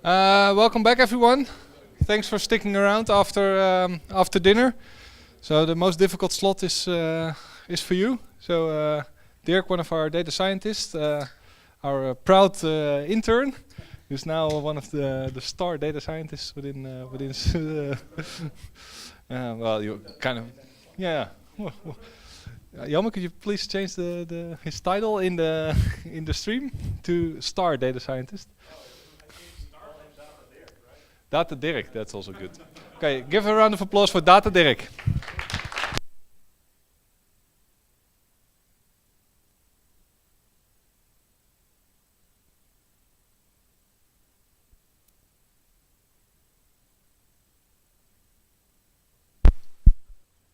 Welcome back, everyone. Thanks for sticking around after dinner. So the most difficult slot is for you. So Dirk, one of our data scientists, our proud intern, who's now one of the star data scientists within. Well, you kind of, yeah. Jelmer, could you please change his title in the stream to star data scientist? Data Dirk, that's also good. Okay, give a round of applause for Data Dirk.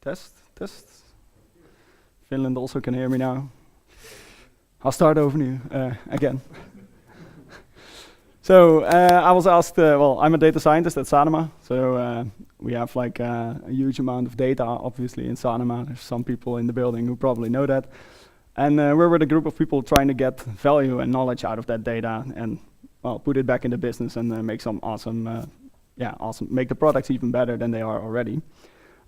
Test, test. Finland also can hear me now. I'll start over again. So I was asked, well, I'm a data scientist at Sanoma, so we have like a huge amount of data, obviously, in Sanoma. There's some people in the building who probably know that. And we're with a group of people trying to get value and knowledge out of that data and, well, put it back in the business and make some awesome, make the products even better than they are already.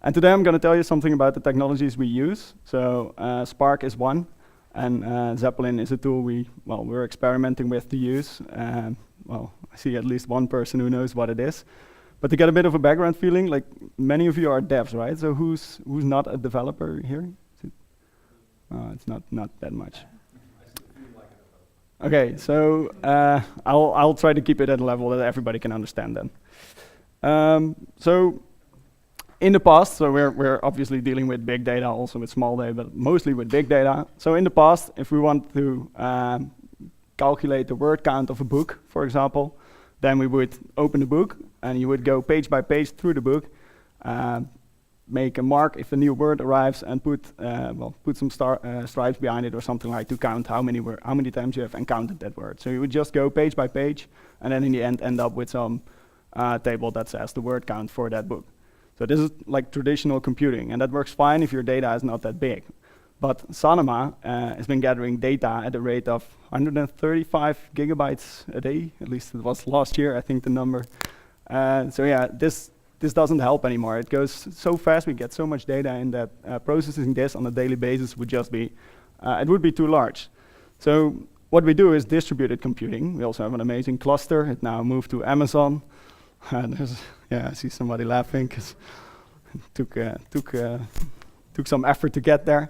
And today I'm going to tell you something about the technologies we use. So Spark is one, and Zeppelin is a tool we're experimenting with to use. Well, I see at least one person who knows what it is. But to get a bit of a background feeling, like many of you are devs, right? So who's not a developer here? It's not that much. Okay, so I'll try to keep it at a level that everybody can understand then. So in the past, so we're obviously dealing with big data, also with small data, but mostly with big data. So in the past, if we want to calculate the word count of a book, for example, then we would open the book and you would go page by page through the book, make a mark if a new word arrives, and put some stripes behind it or something like to count how many times you have encountered that word. So you would just go page by page, and then in the end up with some table that says the word count for that book. So this is like traditional computing, and that works fine if your data is not that big. But Sanoma has been gathering data at a rate of 135 gigabytes a day, at least it was last year, I think the number. So yeah, this doesn't help anymore. It goes so fast, we get so much data in that processing this on a daily basis would just be, it would be too large. So what we do is distributed computing. We also have an amazing cluster. It now moved to Amazon. I see somebody laughing because it took some effort to get there.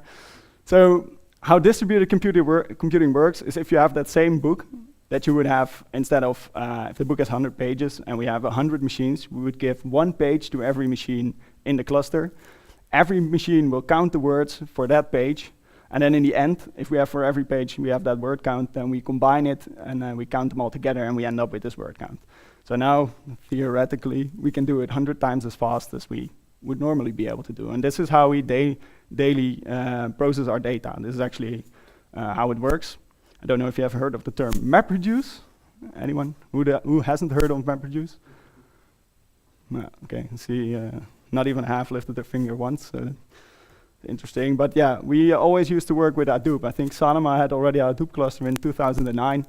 So how distributed computing works is if you have that same book that you would have, instead of, if the book has 100 pages and we have 100 machines, we would give one page to every machine in the cluster. Every machine will count the words for that page, and then in the end, if we have for every page we have that word count, then we combine it and we count them all together and we end up with this word count. So now, theoretically, we can do it 100 times as fast as we would normally be able to do. And this is how we daily process our data. This is actually how it works. I don't know if you have heard of the term MapReduce. Anyone who hasn't heard of MapReduce? No, okay, see, not even half lifted their finger once. So interesting, but yeah, we always used to work with Hadoop. I think Sanoma had already a Hadoop cluster in 2009.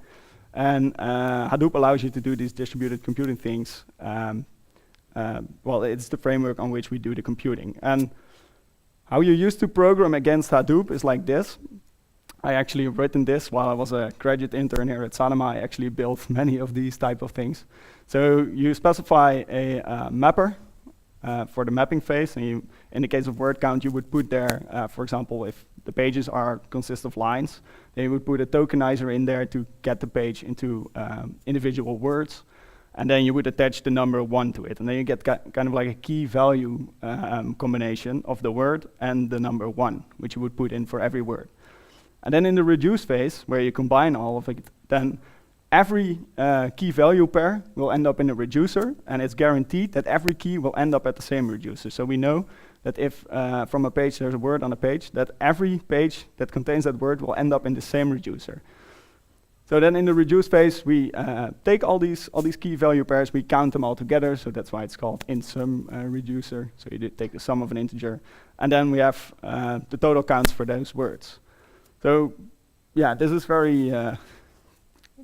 And Hadoop allows you to do these distributed computing things. Well, it's the framework on which we do the computing. And how you used to program against Hadoop is like this. I actually have written this while I was a graduate intern here at Sanoma. I actually built many of these type of things. So you specify a mapper for the mapping phase, and in the case of word count, you would put there, for example, if the pages consist of lines, then you would put a tokenizer in there to get the page into individual words, and then you would attach the number 1 to it, and then you get kind of like a key value combination of the word and the number 1, which you would put in for every word. And then in the reduce phase, where you combine all of it, then every key value pair will end up in a reducer, and it's guaranteed that every key will end up at the same reducer. So we know that if from a page there's a word on a page, that every page that contains that word will end up in the same reducer. So then in the reduce phase, we take all these key value pairs, we count them all together, so that's why it's called in-sum reducer. So you take the sum of an integer, and then we have the total counts for those words. So yeah, this is very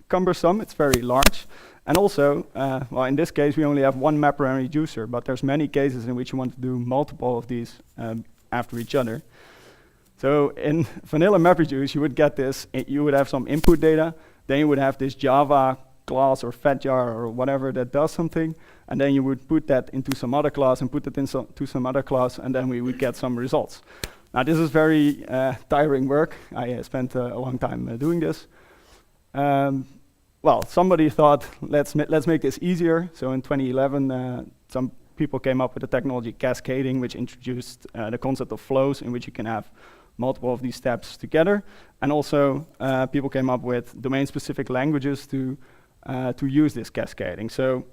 cumbersome, it's very large, And also, well, in this case, we only have one mapper and reducer, but there's many cases in which you want to do multiple of these after each other. So in vanilla MapReduce, you would get this, you would have some input data, then you would have this Java class or fetjar or whatever that does something, and then you would put that into some other class and put it into some other class, and then we would get some results. Now this is very tiring work. I spent a long time doing this. Well, somebody thought, let's make this easier. So in 2011, some people came up with the technology cascading, which introduced the concept of flows in which you can have multiple of these steps together. And also, people came up with domain-specific languages to use this cascading. So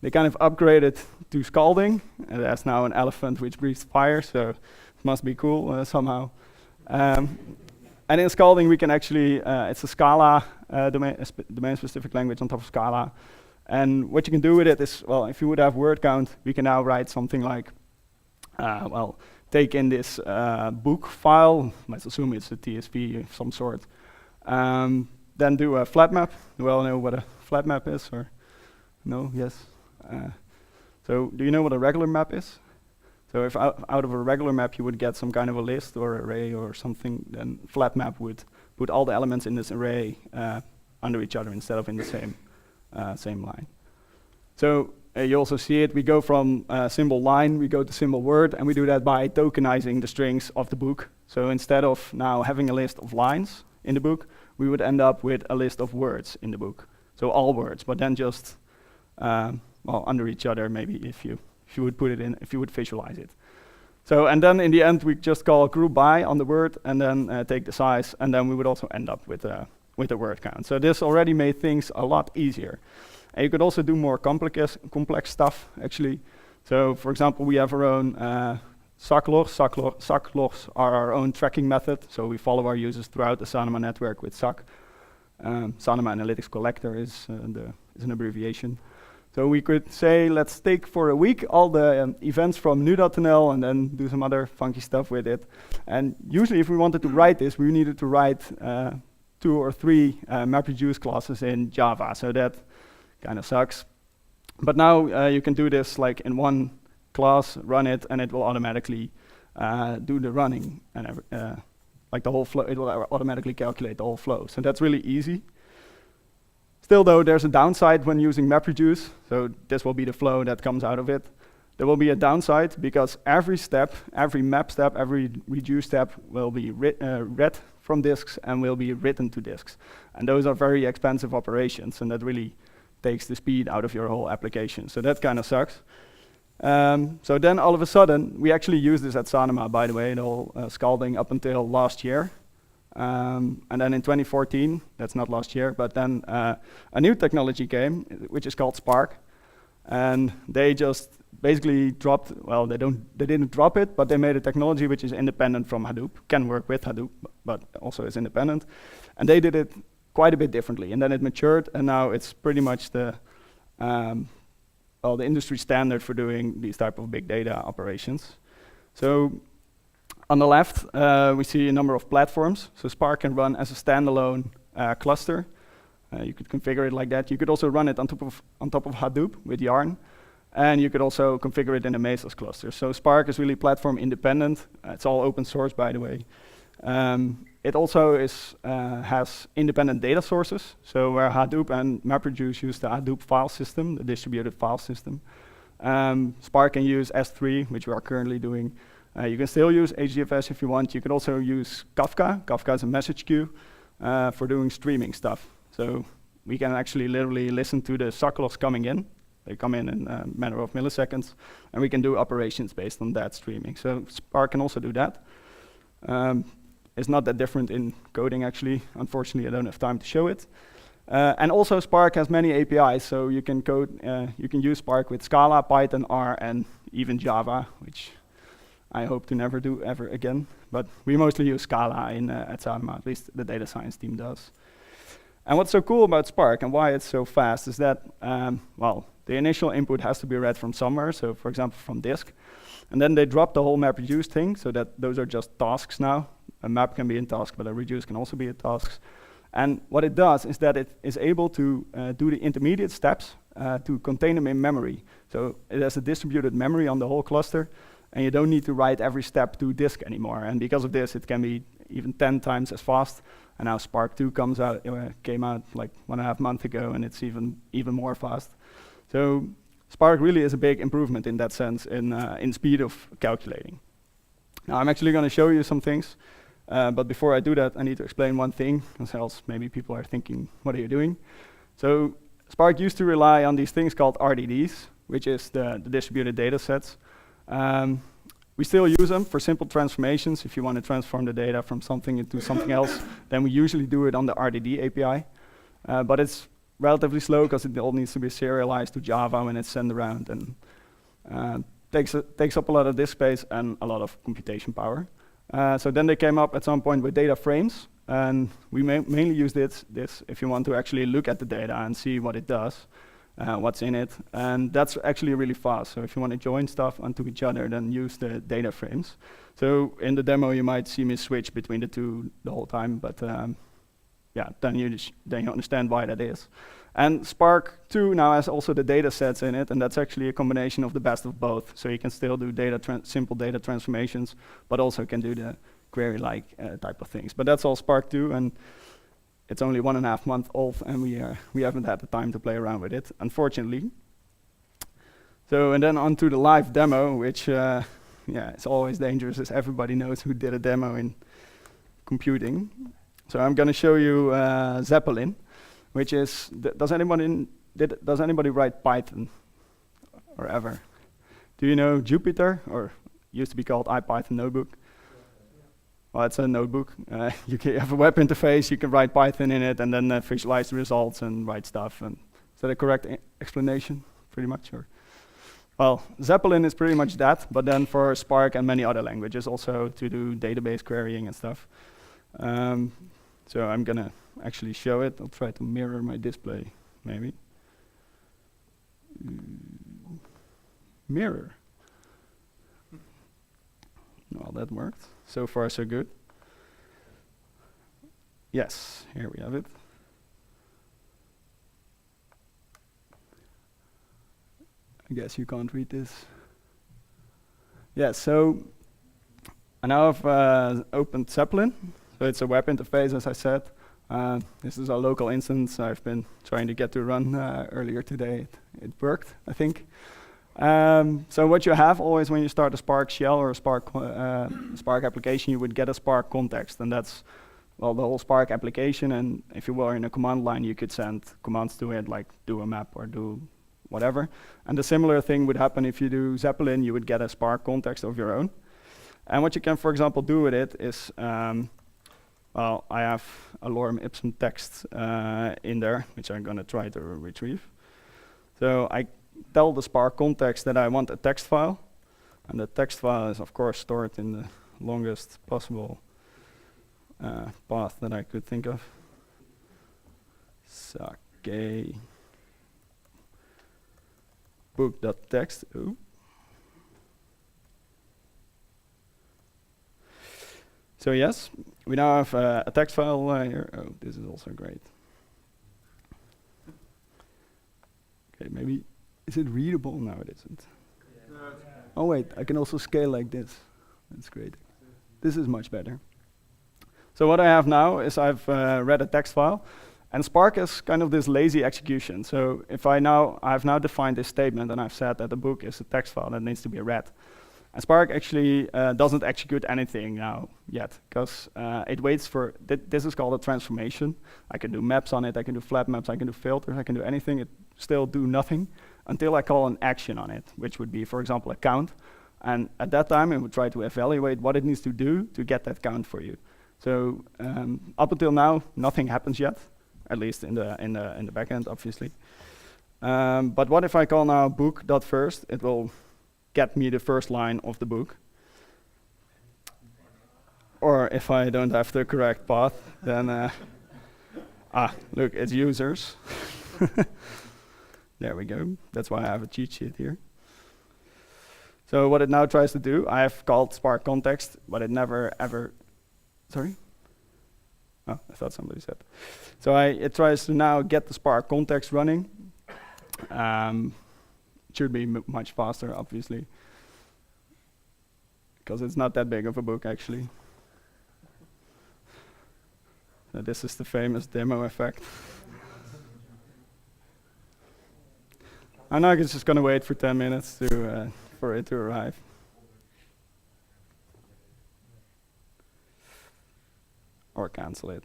they kind of upgraded to scalding, and that's now an elephant which breathes fire, so it must be cool somehow. And in scalding, we can actually, it's a Scala domain-specific language on top of Scala. And what you can do with it is, well, if you would have word count, we can now write something like, well, take in this book file, let's assume it's a TSV of some sort, then do a flat map. Do you all know what a flat map is, or no? Yes? So do you know what a regular map is? So if out of a regular map you would get some kind of a list or array or something, then flat map would put all the elements in this array under each other instead of in the same line. So you also see it, we go from symbol line, we go to symbol word, and we do that by tokenizing the strings of the book. So instead of now having a list of lines in the book, we would end up with a list of words in the book. So all words, but then just well, under each other, maybe if you would put it in, if you would visualize it. So, and then in the end, we just call group by on the word, and then take the size, and then we would also end up with a word count. So this already made things a lot easier. And you could also do more complex stuff, actually. So, for example, we have our own SaKE logs. SaKE logs are our own tracking method, so we follow our users throughout the Sanoma network with SaKE. Sanoma Analytics Collector is an abbreviation. So we could say, let's take for a week all the events from nu.nl and then do some other funky stuff with it. And usually if we wanted to write this, we needed to write 2 or 3 MapReduce classes in Java. So that kind of sucks. But now you can do this like in one class, run it, and it will automatically do the running. And like the whole flow, it will automatically calculate the whole flow. So that's really easy. Still though, there's a downside when using MapReduce, so this will be the flow that comes out of it. There will be a downside because every step, every map step, every reduce step will be read from disks and will be written to disks. And those are very expensive operations, and that really takes the speed out of your whole application. So that kind of sucks. So then all of a sudden, we actually use this at Sanoma, by the way, the whole scalding up until last year. And then in 2014, that's not last year, but then a new technology came, which is called Spark. And they just basically dropped, well, they didn't drop it, but they made a technology which is independent from Hadoop, can work with Hadoop, but also is independent. And they did it quite a bit differently. And then it matured, and now it's pretty much the industry standard for doing these type of big data operations. So on the left, we see a number of platforms. So Spark can run as a standalone cluster. You could configure it like that. You could also run it on top of Hadoop with Yarn. And you could also configure it in a Mesos cluster. So Spark is really platform independent. It's all open source, by the way. It also has independent data sources. So where Hadoop and MapReduce use the Hadoop file system, the distributed file system, Spark can use S3, which we are currently doing. You can still use HDFS if you want. You can also use Kafka. Kafka is a message queue for doing streaming stuff. So we can actually literally listen to the SaKE logs coming in. They come in a matter of milliseconds, and we can do operations based on that streaming. So Spark can also do that. It's not that different in coding, actually. Unfortunately, I don't have time to show it. And also Spark has many APIs, so you can use Spark with Scala, Python, R, and even Java, which I hope to never do ever again. But we mostly use Scala at Sanoma, at least the data science team does. And what's so cool about Spark and why it's so fast is that, well, the initial input has to be read from somewhere, so for example from disk. And then they drop the whole MapReduce thing, so that those are just tasks now. A map can be in task, but a reduce can also be a task. And what it does is that it is able to do the intermediate steps to contain them in memory. So it has a distributed memory on the whole cluster, and you don't need to write every step to disk anymore. And because of this, it can be even 10 times as fast. And now SaKE2 came out like 1.5 months ago, and it's even more fast. So Spark really is a big improvement in that sense in speed of calculating. Now I'm actually going to show you some things, but before I do that, I need to explain one thing, else maybe people are thinking, what are you doing? So Spark used to rely on these things called RDDs, which is the distributed data sets. We still use them for simple transformations. If you want to transform the data from something into something else, then we usually do it on the RDD API. But it's relatively slow because it all needs to be serialized to Java when it's sent around, and takes up a lot of disk space and a lot of computation power. So then they came up at some point with data frames, and we mainly use this if you want to actually look at the data and see what it does. What's in it, and that's actually really fast. So if you want to join stuff onto each other, then use the data frames. So in the demo, you might see me switch between the two the whole time, but yeah, then you understand why that is. And SaKE2 now has also the data sets in it, and that's actually a combination of the best of both. So you can still do simple data transformations, but also can do the query-like type of things. But that's all SaKE2, and it's only 1.5 months old, and we haven't had the time to play around with it, unfortunately. So, and then on to the live demo, which, yeah, it's always dangerous, as everybody knows who did a demo in computing. So I'm going to show you Zeppelin, which is, does anybody write Python or ever? Do you know Jupyter, or used to be called IPython Notebook? Well, it's a notebook. You have a web interface, you can write Python in it, and then visualize the results and write stuff. And is that a correct explanation, pretty much? Or? Well, Zeppelin is pretty much that, but then for Spark and many other languages also to do database querying and stuff. So I'm going to actually show it. I'll try to mirror my display, maybe. Mirror. Well, that worked. So far, so good. Yes, here we have it. I guess you can't read this. Yeah, so I now have opened Zeppelin. So it's a web interface, as I said. This is our local instance I've been trying to get to run earlier today. It worked, I think. So what you have always when you start a Spark shell or a Spark application, you would get a Spark context, and that's, well, the whole Spark application. And if you were in a command line, you could send commands to it, like do a map or do whatever. And the similar thing would happen if you do Zeppelin. You would get a Spark context of your own. And what you can, for example, do with it is, well, I have a lorem ipsum text in there, which I'm going to try to retrieve. So I tell the Spark context that I want a text file, and the text file is of course stored in the longest possible path that I could think of. SaKE book.txt. Ooh. So yes, we now have a text file here. Oh, this is also great. Okay, maybe. Is it readable? No, it isn't. Yeah. Oh wait, I can also scale like this. That's great. This is much better. So what I have now is I've read a text file, and Spark is kind of this lazy execution. So if I've now defined this statement, and I've said that the book is a text file that needs to be read. And Spark actually doesn't execute anything now yet, because it waits for, this is called a transformation. I can do maps on it, I can do flat maps, I can do filters, I can do anything, it still do nothing until I call an action on it, which would be, for example, a count. And at that time, it would try to evaluate what it needs to do to get that count for you. So up until now, nothing happens yet, at least in the backend, obviously. But what if I call now book.first? It will get me the first line of the book. Or if I don't have the correct path, then look, it's users. There we go. That's why I have a cheat sheet here. So what it now tries to do, I have called Spark context, but it never ever, sorry? Oh, I thought somebody said. So it tries to now get the Spark context running. It should be much faster, obviously, because it's not that big of a book, actually. So this is the famous demo effect. I'm now just going to wait for 10 minutes for it to arrive. Or cancel it.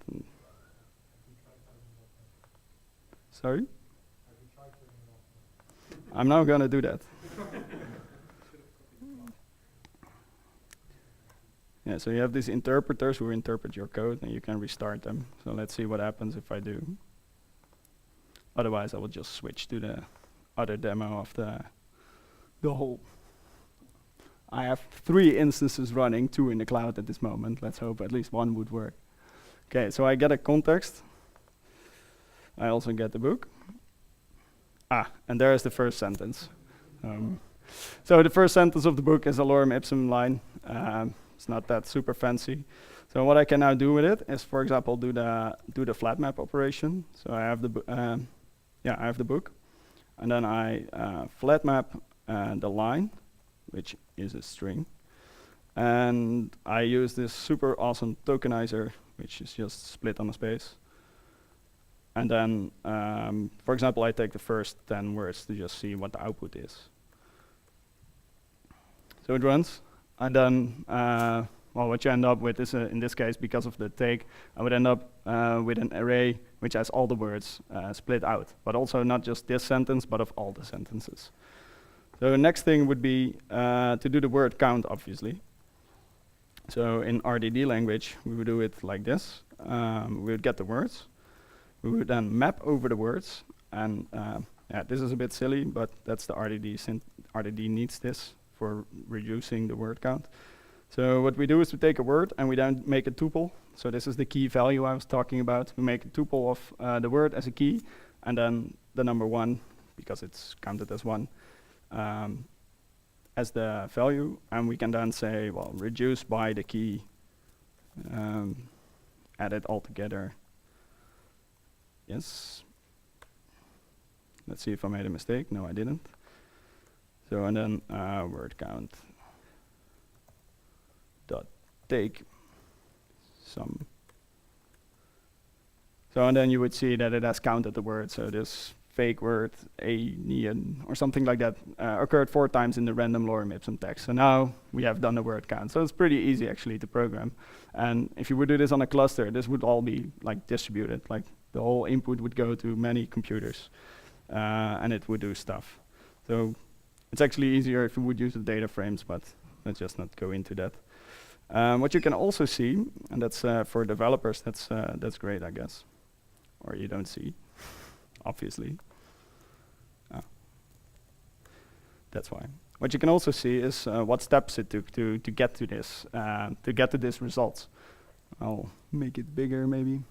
Sorry? I'm now going to do that. Yeah, so you have these interpreters who interpret your code, and you can restart them. So let's see what happens if I do. Otherwise, I will just switch to the other demo of the whole. I have 3 instances running, 2 in the cloud at this moment. Let's hope at least one would work. Okay, so I get a context. I also get the book. And there is the first sentence. So the first sentence of the book is a lorem ipsum line. It's not that super fancy. So what I can now do with it is, for example, do the flat map operation. So I have I have the book, and then I flat map the line, which is a string, and I use this super awesome tokenizer, which is just split on a space. And then, for example, I take the first 10 words to just see what the output is. So it runs, and then, well, what you end up with is, in this case, because of the take, I would end up with an array which has all the words split out, but also not just this sentence, but of all the sentences. So the next thing would be to do the word count, obviously. So in RDD language, we would do it like this. We would get the words. We would then map over the words, and yeah, this is a bit silly, but that's the RDD. RDD needs this for reducing the word count. So what we do is we take a word and we then make a tuple. So this is the key value I was talking about. We make a tuple of the word as a key, and then the number 1, because it's counted as 1, as the value. And we can then say, well, reduce by the key, add it all together. Yes. Let's see if I made a mistake. No, I didn't. So, and then word count dot take some. So, and then you would see that it has counted the word. So this fake word, neon, or something like that, occurred 4 times in the random lorem ipsum text. So now we have done the word count. So it's pretty easy actually to program. And if you would do this on a cluster, this would all be like distributed. Like the whole input would go to many computers, and it would do stuff. So it's actually easier if you would use the data frames, but let's just not go into that. What you can also see, and that's for developers, that's great, I guess. Or you don't see, obviously. That's why. What you can also see is what steps it took to get to this result. I'll make it bigger, maybe.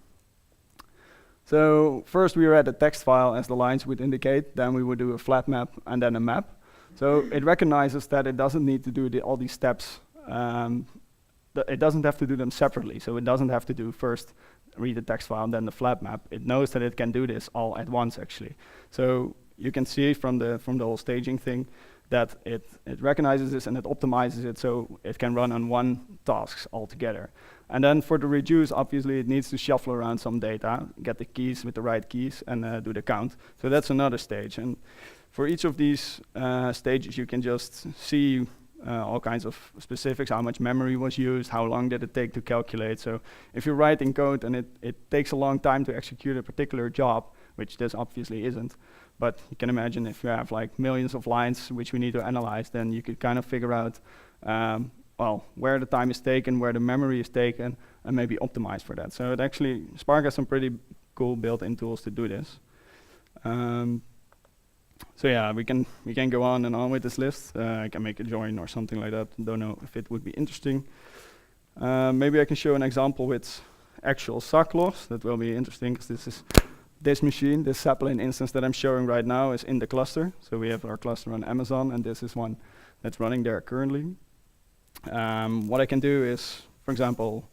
So first we read a text file as the lines would indicate. Then we would do a flat map and then a map. So it recognizes that it doesn't need to do all these steps. It doesn't have to do them separately. So it doesn't have to do first read the text file and then the flat map. It knows that it can do this all at once, actually. So you can see from the whole staging thing that it recognizes this and it optimizes it so it can run on one task altogether. And then for the reduce, obviously, it needs to shuffle around some data, get the keys with the right keys, and do the count. So that's another stage. And for each of these stages, you can just see all kinds of specifics, how much memory was used, how long did it take to calculate. So if you're writing code and it takes a long time to execute a particular job, which this obviously isn't, but you can imagine if you have like millions of lines which we need to analyze, then you could kind of figure out well, where the time is taken, where the memory is taken, and maybe optimize for that. So it actually, Spark has some pretty cool built-in tools to do this. So yeah, we can go on and on with this list. I can make a join or something like that. Don't know if it would be interesting. Maybe I can show an example with actual SaKE logs. That will be interesting because this machine, this Zeppelin instance that I'm showing right now is in the cluster. So we have our cluster on Amazon, and this is one that's running there currently. What I can do is, for example,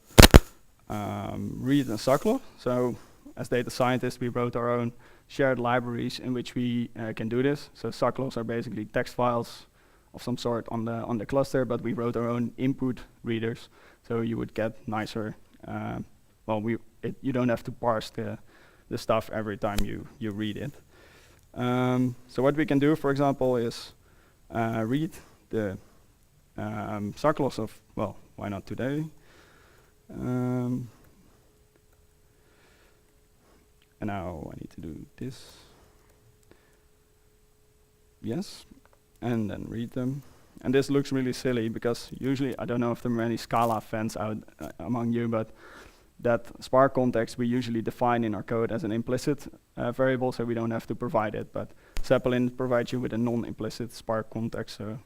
read and SaKE19. So as data scientists, we wrote our own shared libraries in which we can do this. So SaKE19 are basically text files of some sort on the cluster, but we wrote our own input readers. So you would get nicer, you don't have to parse the stuff every time you read it. So what we can do, for example, is read the SaKE19 of, well, why not today? And now I need to do this. Yes, and then read them. And this looks really silly because usually, I don't know if there are many Scala fans out among you, but that Spark context we usually define in our code as an implicit variable, so we don't have to provide it. But Zeppelin provides you with a non-implicit Spark context, so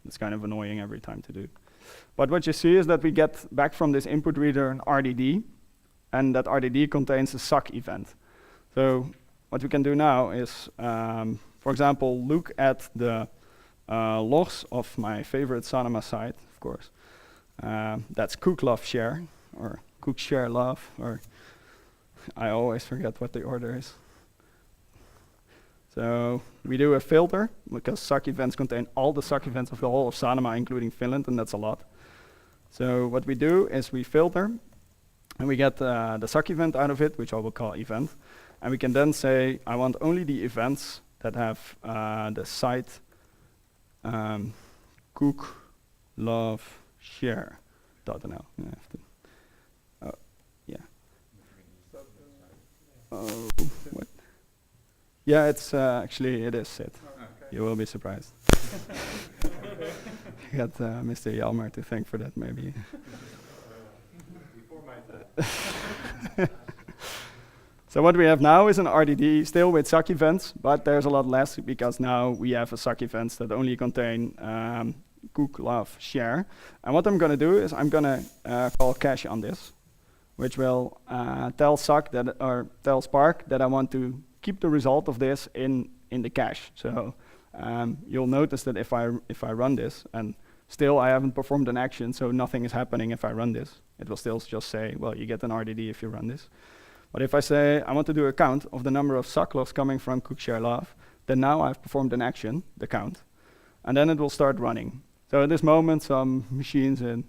it's kind of annoying every time to do. But what you see is that we get back from this input reader an RDD, and that RDD contains a SaKE event. So what we can do now is, for example, look at the logs of my favorite Sanoma site, of course. That's cook love share, or cook share love, or I always forget what the order is. So we do a filter, because SaKE events contain all the SaKE events of the whole of Sanoma, including Finland, and that's a lot. So what we do is we filter, and we get the SaKE event out of it, which I will call event. And we can then say, I want only the events that have the site cook love share .nl. Oh, yeah. Oh, what? Yeah, it's actually it is it. Oh, okay. You will be surprised. You got Mr. Jalmar to thank for that, maybe. Before my time. So what we have now is an RDD, still with SaKE events, but there's a lot less because now we have a SaKE events that only contain cook, love, share. And what I'm going to do is I'm going to call cache on this, which will tell SaKE that, or tell Spark that I want to keep the result of this in the cache. So you'll notice that if I run this, and still I haven't performed an action, so nothing is happening if I run this. It will still just say, well, you get an RDD if you run this. But if I say I want to do a count of the number of SaKE logs coming from cook share love, then now I've performed an action, the count, and then it will start running. So at this moment, some machines in,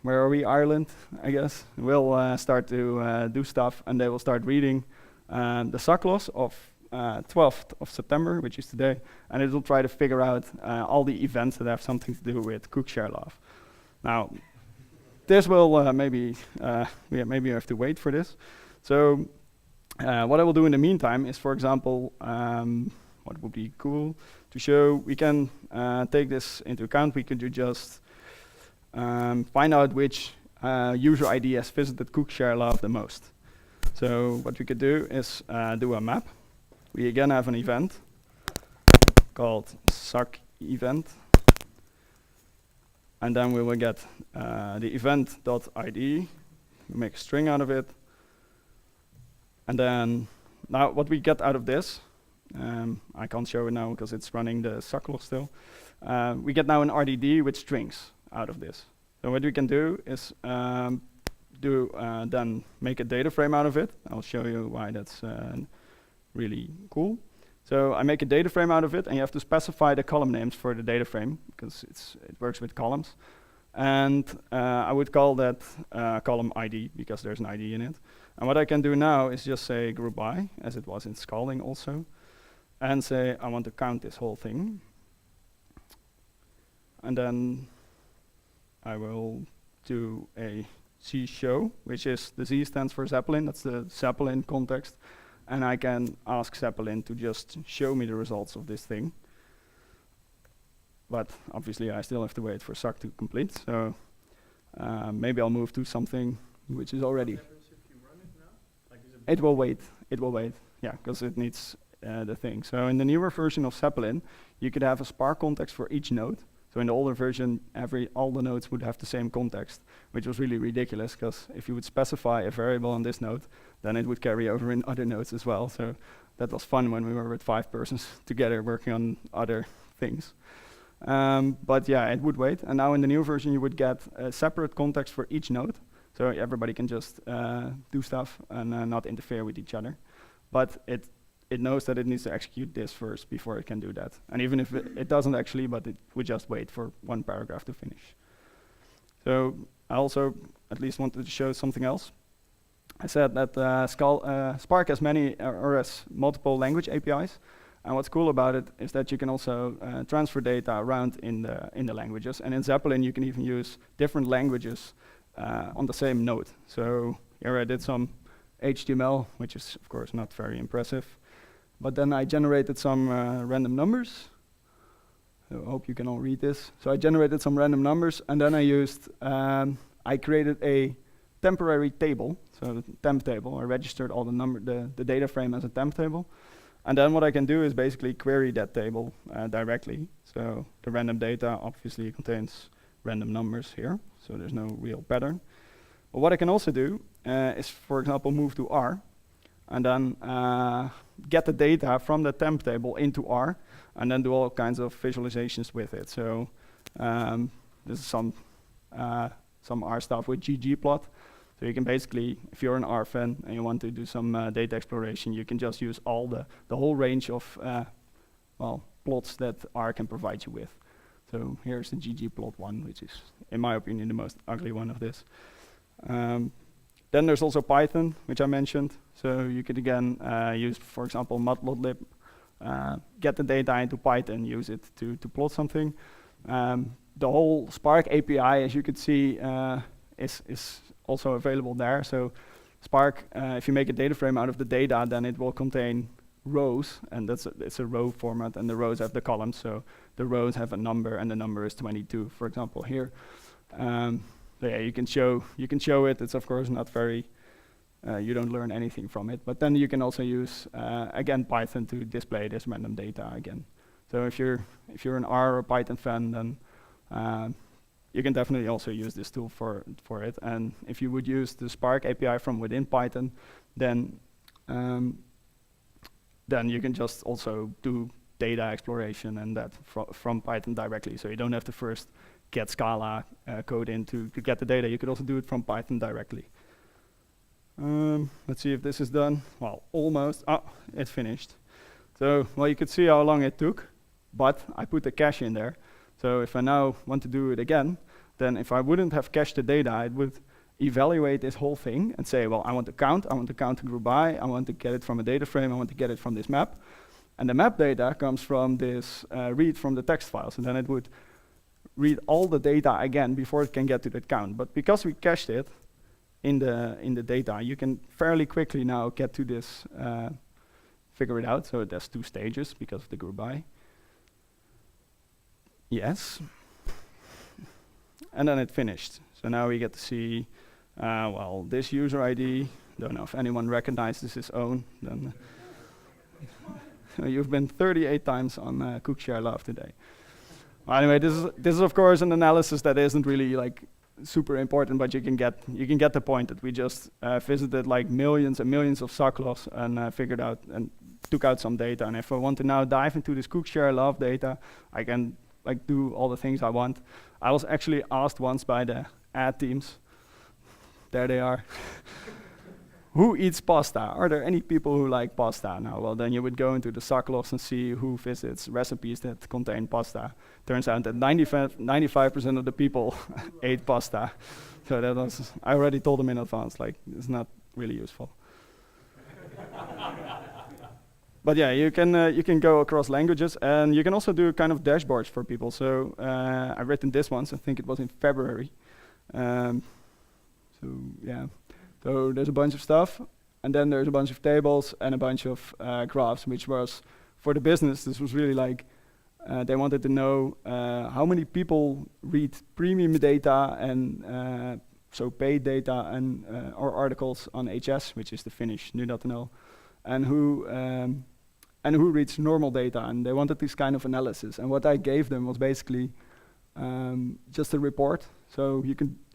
where are we, Ireland, I guess, will start to do stuff, and they will start reading the SaKE logs of 12th of September, which is today, and it will try to figure out all the events that have something to do with cook share love. Now, this will maybe you have to wait for this. So what I will do in the meantime is, for example, what would be cool to show, we can take this into account. We could do just find out which user ID has visited cook share love the most. So what we could do is do a map. We again have an event called SaKE event. And then we will get the event.id. We make a string out of it. And then now what we get out of this, I can't show it now because it's running the SaKE log still. We get now an RDD with strings out of this. So what we can do is then make a data frame out of it. I'll show you why that's really cool. So I make a data frame out of it, and you have to specify the column names for the data frame because it works with columns. And I would call that column ID because there's an ID in it. And what I can do now is just say group by, as it was in Scalding also, and say I want to count this whole thing. And then I will do a Z show, which is the Z stands for Zeppelin, that's the Zeppelin context. And I can ask Zeppelin to just show me the results of this thing. But obviously I still have to wait for SaKE to complete, so maybe I'll move to something which is already. It will wait, yeah, because it needs the thing. So in the newer version of Zeppelin, you could have a Spark context for each node. So in the older version, all the nodes would have the same context, which was really ridiculous, because if you would specify a variable on this node, then it would carry over in other nodes as well. So that was fun when we were with 5 persons together working on other things. But yeah, it would wait. And now in the new version, you would get a separate context for each node. So everybody can just do stuff and not interfere with each other. But it knows that it needs to execute this first before it can do that. And even if it doesn't actually, but it would just wait for one paragraph to finish. So I also at least wanted to show something else. I said that Spark has has multiple language APIs. And what's cool about it is that you can also transfer data around in the languages. And in Zeppelin, you can even use different languages on the same node. So here I did some HTML, which is of course not very impressive. But then I generated some random numbers. So I hope you can all read this. So I generated some random numbers, and then I created a temporary table, so the temp table. I registered all the data frame as a temp table. And then what I can do is basically query that table directly. So the random data obviously contains random numbers here, so there's no real pattern. But what I can also do is, for example, move to R, and then get the data from the temp table into R, and then do all kinds of visualizations with it. So this is some R stuff with ggplot. So you can basically, if you're an R fan and you want to do some data exploration, you can just use all the whole range of plots that R can provide you with. So here's the ggplot one, which is, in my opinion, the most ugly one of this. Then there's also Python, which I mentioned. So you could again use, for example, matplotlib, get the data into Python, use it to plot something. The whole Spark API, as you could see, is also available there. So Spark, if you make a data frame out of the data, then it will contain rows, and it's a row format, and the rows have the columns. So the rows have a number, and the number is 22, for example, here. So yeah, you can show it. It's of course not very. You don't learn anything from it, but then you can also use again Python to display this random data again. So if you're an R or Python fan, then you can definitely also use this tool for it. And if you would use the Spark API from within Python, then you can just also do data exploration and that from Python directly. So you don't have to first get Scala code in to get the data. You could also do it from Python directly. Let's see if this is done. Well, almost. Oh, it's finished. So, well, you could see how long it took, but I put the cache in there. So if I now want to do it again, then if I wouldn't have cached the data, it would evaluate this whole thing and say, well, I want to count the group by, I want to get it from a data frame, I want to get it from this map. And the map data comes from this read from the text files, and then it would read all the data again before it can get to that count. But because we cached it in the data, you can fairly quickly now get to this, figure it out. So there's 2 stages because of the group by. Yes. And then it finished. So now we get to see, well, this user ID. Don't know if anyone recognizes his own. Then you've been 38 times on Cookshare Love today. Well, anyway, this is of course an analysis that isn't really like super important, but you can get the point that we just visited like millions and millions of SaKE logs and figured out and took out some data. And if I want to now dive into this Cookshare Love data, I can like do all the things I want. I was actually asked once by the ad teams, there they are, who eats pasta? Are there any people who like pasta? Now, well, then you would go into the SaKE logs and see who visits recipes that contain pasta. Turns out that 95% of the people ate pasta. So that was, I already told them in advance, like, it's not really useful. But yeah, you can go across languages, and you can also do kind of dashboards for people. So I've written this once, I think it was in February. So yeah, so there's a bunch of stuff, and then there's a bunch of tables and a bunch of graphs, which was, for the business, this was really like, they wanted to know how many people read premium data and so paid data and or articles on HS, which is the Finnish nu.nl, and who reads normal data, and they wanted this kind of analysis. And what I gave them was basically just a report. So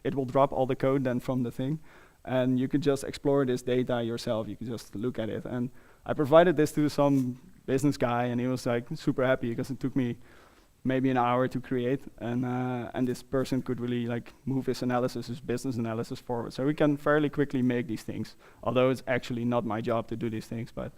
it will drop all the code then from the thing, and you could just explore this data yourself. You could just look at it. And I provided this to some business guy, and he was like super happy because it took me maybe an hour to create, and this person could really like move his analysis, his business analysis forward. So we can fairly quickly make these things, although it's actually not my job to do these things, but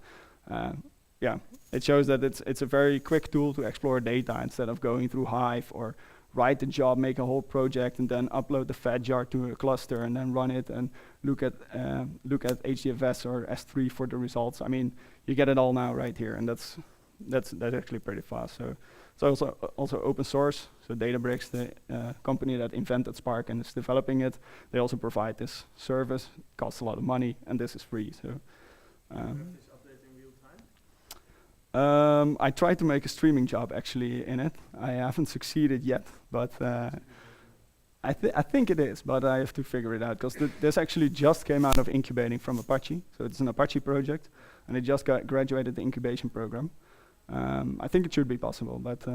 yeah, it shows that it's a very quick tool to explore data instead of going through Hive or write the job, make a whole project, and then upload the fat jar to a cluster and then run it and look at HDFS or S3 for the results. I mean, you get it all now right here, and that's actually pretty fast. So it's also open source. So Databricks, the company that invented Spark and is developing it, they also provide this service. It costs a lot of money, and this is free. So. I tried to make a streaming job actually in it. I haven't succeeded yet, but I think it is, but I have to figure it out because this actually just came out of incubating from Apache. So it's an Apache project, and it just graduated the incubation program. I think it should be possible, but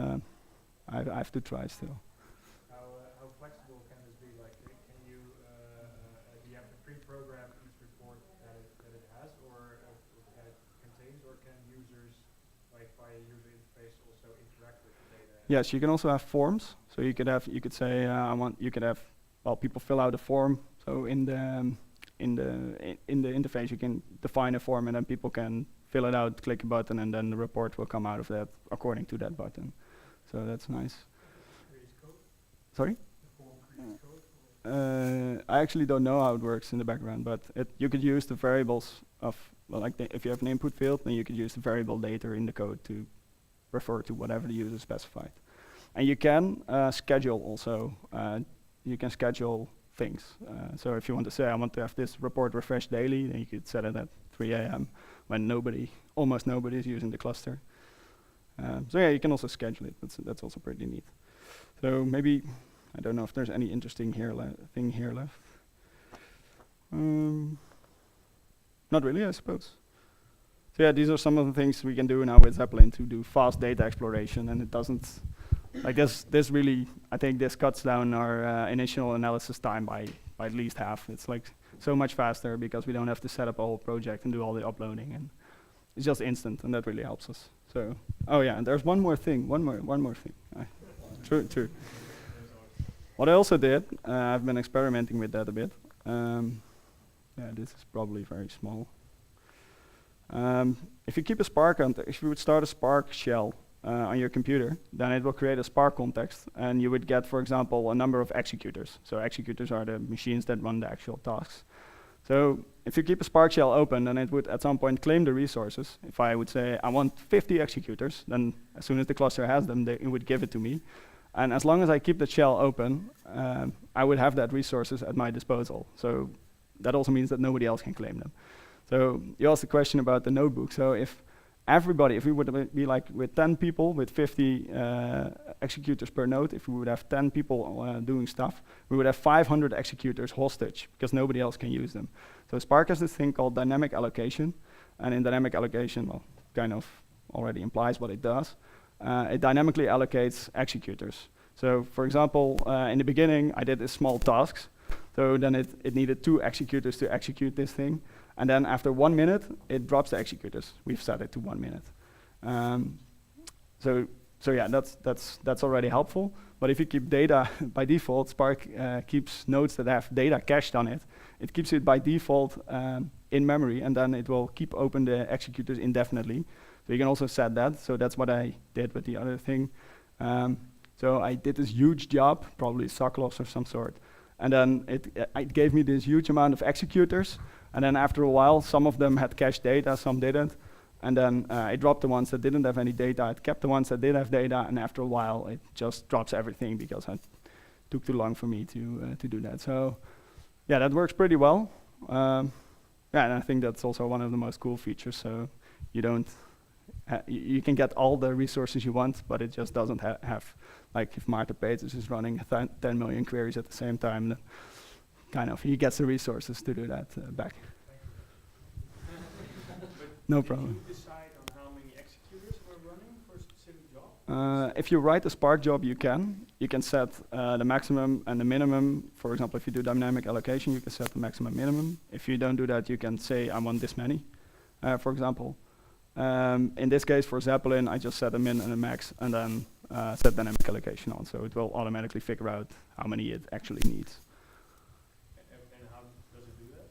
I have to try still. How flexible can this be? Like, can you do you have to pre-program each report that it has, or that it contains, or can users, like via user interface, also interact with the data? Yes, you can also have forms. So you could say people fill out a form. So in the interface you can define a form, and then people can fill it out, click a button, and then the report will come out of that according to that button. So that's nice. Sorry? I actually don't know how it works in the background, but you could use the variables of, well, like if you have an input field, then you could use the variable data in the code to refer to whatever the user specified. And you can schedule also. You can schedule things. So if you want to say, I want to have this report refreshed daily, then you could set it at 3 a.m. when almost nobody is using the cluster. So yeah, you can also schedule it. That's also pretty neat. So maybe, I don't know if there's any interesting thing here left. Not really, I suppose. So yeah, these are some of the things we can do now with Zeppelin to do fast data exploration, and it doesn't, like this really, I think this cuts down our initial analysis time by at least half. It's like so much faster because we don't have to set up a whole project and do all the uploading, and it's just instant, and that really helps us. So, oh yeah, and there's one more thing. True. What I also did, I've been experimenting with that a bit. Yeah, this is probably very small. If you keep a Spark, if you would start a Spark shell on your computer, then it will create a Spark context, and you would get, for example, a number of executors. So executors are the machines that run the actual tasks. So if you keep a Spark shell open, then it would at some point claim the resources. If I would say I want 50 executors, then as soon as the cluster has them, it would give it to me. And as long as I keep the shell open, I would have that resources at my disposal. So that also means that nobody else can claim them. So you asked the question about the notebook. So if we would be like with 10 people with 50 executors per node, if we would have 10 people doing stuff, we would have 500 executors hostage because nobody else can use them. So Spark has this thing called dynamic allocation, and in dynamic allocation, well, kind of already implies what it does. It dynamically allocates executors. So for example, in the beginning, I did this small tasks. So then it needed 2 executors to execute this thing. And then after 1 minute, it drops the executors. We've set it to 1 minute. So yeah, that's already helpful. But if you keep data by default, Spark keeps nodes that have data cached on it. It keeps it by default in memory, and then it will keep open the executors indefinitely. So you can also set that. So that's what I did with the other thing. So I did this huge job, probably SaKE loss of some sort. And then it gave me this huge amount of executors. And then after a while, some of them had cached data, some didn't. And then it dropped the ones that didn't have any data. It kept the ones that did have data. And after a while, it just drops everything because it took too long for me to do that. So yeah, that works pretty well. Yeah, and I think that's also one of the most cool features. So you don't, you can get all the resources you want, but it just doesn't have, like if Maarten Peters is running 10 million queries at the same time, then kind of he gets the resources to do that back. No problem. Did you decide on how many executors were running for a specific job? If you write a Spark job, you can set the maximum and the minimum. For example, if you do dynamic allocation, you can set the maximum minimum. If you don't do that, you can say I want this many, for example. In this case, for Zeppelin, I just set a min and a max, and then set dynamic allocation on, so it will automatically figure out how many it actually needs. And how does it do that?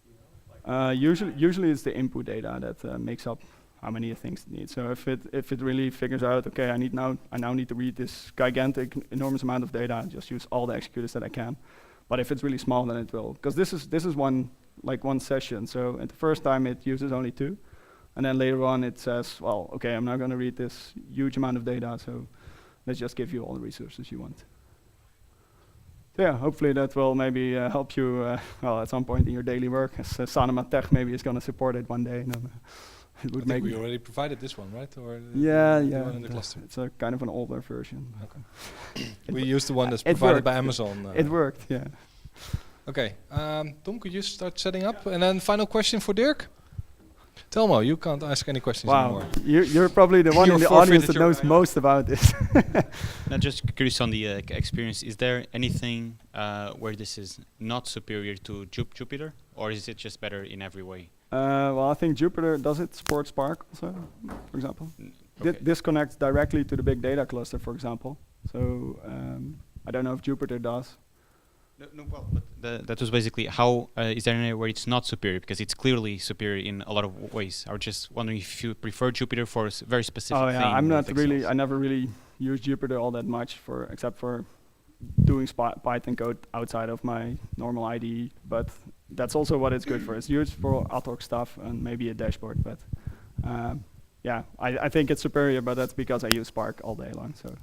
You know, like Usually it's the input data that makes up how many things it needs. So if it really figures out, okay, I now need to read this gigantic, enormous amount of data, just use all the executors that I can. But if it's really small, then it will, because this is one session. So at the first time it uses only 2, and then later on it says, well, okay, I'm not going to read this huge amount of data, so let's just give you all the resources you want. So yeah, hopefully that will maybe help you well, at some point in your daily work. As Sanoma Tech maybe is going to support it one day. And then, it would I think make we already provided this one, right? Or yeah, the yeah. one in the cluster. It's a kind of an older version. Okay. We used the one that's it provided by worked. Amazon. It worked, yeah. Okay, Tom, could you start setting up? And then final question for Dirk. Telmo, you can't ask any questions Wow, anymore. you're probably the one You're in the audience forfeited that your knows most about this. Now, just curious on the experience. Is there anything where this is not superior to Jupyter, or is it just better in every way? Well, I think Jupyter, does it support Spark also, for example? Okay. This connects directly to the big data cluster, for example. So I don't know if Jupyter does. No, well, but that was basically how is there any where it's not superior, because it's clearly superior in a lot of ways. I was just wondering if you prefer Jupyter for a very specific Oh thing. yeah, I'm not with really. Excel. I never really used Jupyter all that much except for doing Python code outside of my normal IDE. But that's also what it's good for. It's used for ad hoc stuff and maybe a dashboard. But yeah, I think it's superior. But that's because I use Spark all day long. So.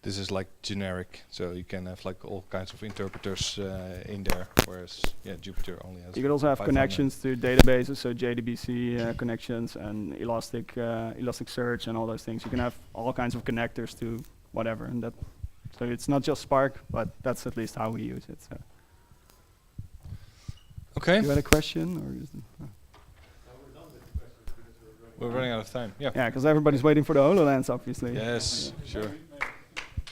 This is like generic, so you can have like all kinds of interpreters in there, whereas Jupyter only has. You could also have Python connections to databases, so JDBC connections and Elasticsearch and all those things. You can have all kinds of connectors to whatever, and that. So it's not just Spark, but that's at least how we use it. So. Okay. You had a question, or is We're running out of time. Yeah. yeah, because everybody's waiting for the HoloLens, obviously. Yes, sure.